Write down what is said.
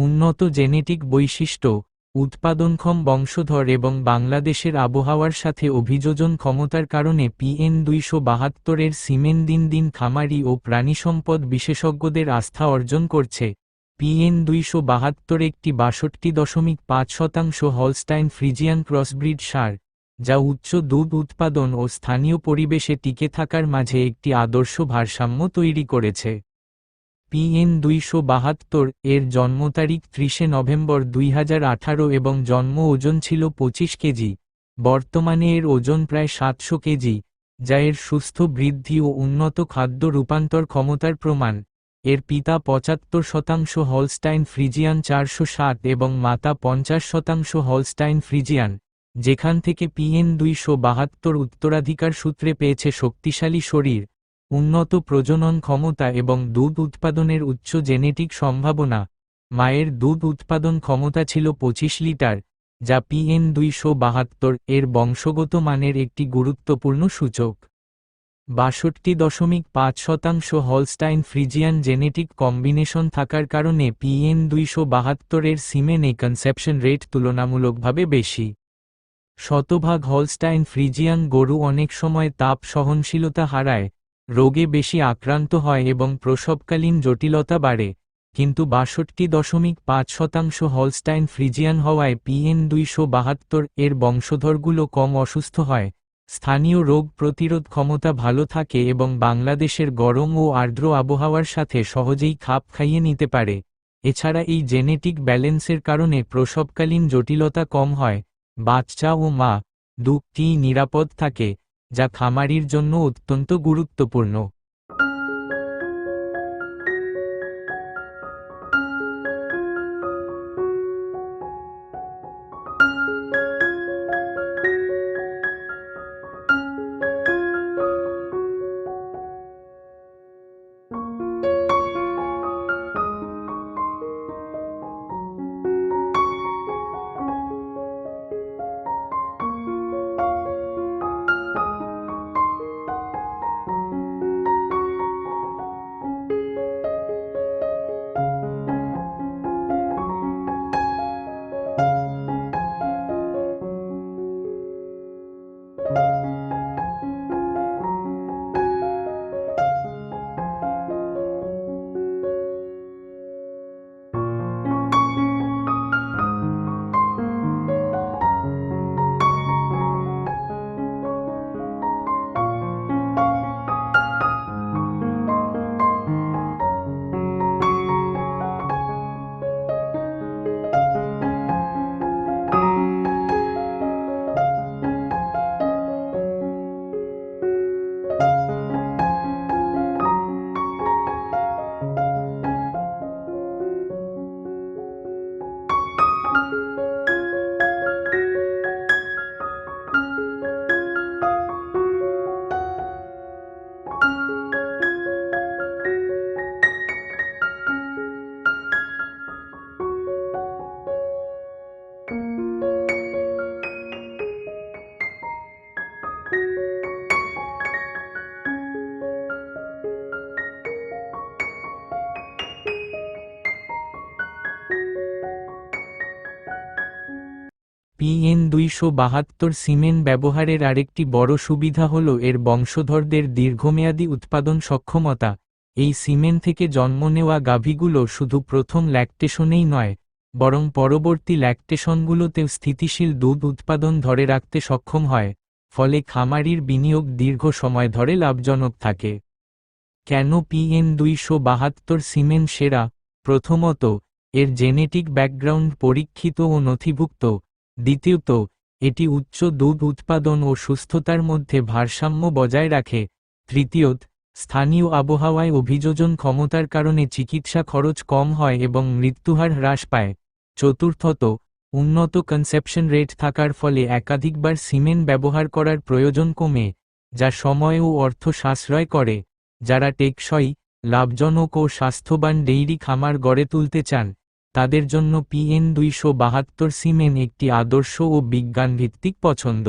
উন্নত জেনেটিক বৈশিষ্ট্য, উৎপাদনক্ষম বংশধর এবং বাংলাদেশের আবহাওয়ার সাথে অভিযোজন ক্ষমতার কারণে PN272 এর সিমেন্ট দিন দিন খামারি ও প্রাণিসম্পদ বিশেষজ্ঞদের আস্থা অর্জন করছে। PN272 একটি 62.5% হলস্টাইন ফ্রিজিয়ান ক্রসব্রিড ষাঁড়, যা উচ্চ দুধ উৎপাদন ও স্থানীয় পরিবেশে টিকে থাকার মাঝে একটি আদর্শ ভারসাম্য তৈরি করেছে। PN272 এর জন্মতারিখ 30 নভেম্বর 2018 এবং জন্ম ওজন ছিল 25 কেজি। বর্তমানে এর ওজন প্রায় 700 কেজি, যা এর সুস্থ বৃদ্ধি ও উন্নত খাদ্য রূপান্তর ক্ষমতার প্রমাণ। এর পিতা 75% হলস্টাইন ফ্রিজিয়ান 407 এবং মাতা 50% হলস্টাইন ফ্রিজিয়ান, যেখান থেকে PN272 উত্তরাধিকার সূত্রে পেয়েছে শক্তিশালী শরীর, উন্নত প্রজনন ক্ষমতা এবং দুধ উৎপাদনের উচ্চ জেনেটিক সম্ভাবনা। মায়ের দুধ উৎপাদন ক্ষমতা ছিল 25 লিটার, যা PN272 এর বংশগত মানের একটি গুরুত্বপূর্ণ সূচক। 62.5% হলস্টাইন ফ্রিজিয়ান জেনেটিক কম্বিনেশন থাকার কারণে PN272 এর সিমেনে কনসেপশন রেট তুলনামূলকভাবে বেশি। শতভাগ হলস্টাইন ফ্রিজিয়ান গরু অনেক সময় তাপ সহনশীলতা হারায়, রোগে বেশি আক্রান্ত হয় এবং প্রসবকালীন জটিলতা বাড়ে, কিন্তু 62.5% হলস্টাইন ফ্রিজিয়ান হওয়ায় PN272 এর বংশধরগুলো কম অসুস্থ হয়, স্থানীয় রোগ প্রতিরোধ ক্ষমতা ভালো থাকে এবং বাংলাদেশের গরম ও আর্দ্র আবহাওয়ার সাথে সহজেই খাপ খাইয়ে নিতে পারে। এছাড়া এই জেনেটিক ব্যালেন্সের কারণে প্রসবকালীন জটিলতা কম হয়, বাচ্চা ও মা দুটিই নিরাপদ থাকে, যা খামারির জন্য অত্যন্ত গুরুত্বপূর্ণ। PN272 সিমেন্ট ব্যবহারের আরেকটি বড় সুবিধা হল এর বংশধরদের দীর্ঘমেয়াদী উৎপাদন সক্ষমতা। এই সিমেন্ট থেকে জন্ম নেওয়া গাভীগুলো শুধু প্রথম ল্যাকটেশনেই নয়, বরং পরবর্তী ল্যাকটেশনগুলোতেও স্থিতিশীল দুধ উৎপাদন ধরে রাখতে সক্ষম হয়, ফলে খামারির বিনিয়োগ দীর্ঘ সময় ধরে লাভজনক থাকে। কেন PN272 সিমেন্ট সেরা? প্রথমত, এর জেনেটিক ব্যাকগ্রাউন্ড পরীক্ষিত ও নথিভুক্ত। দ্বিতীয়ত, এটি উচ্চ দুধ উৎপাদন ও সুস্থতার মধ্যে ভারসাম্য বজায় রাখে। তৃতীয়ত, স্থানীয় আবহাওয়ায় অভিযোজন ক্ষমতার কারণে চিকিৎসা খরচ কম হয় এবং মৃত্যুহার হ্রাস পায়। চতুর্থত, উন্নত কনসেপশন রেট থাকার ফলে একাধিকবার সিমেন্ট ব্যবহার করার প্রয়োজন কমে, যা সময় ও অর্থ সাশ্রয় করে। যারা টেকসই, লাভজনক ও স্বাস্থ্যবান ডেইরি খামার গড়ে তুলতে চান, তাদের জন্য PN272 সিমেন্ট একটি আদর্শ ও বিজ্ঞানভিত্তিক পছন্দ।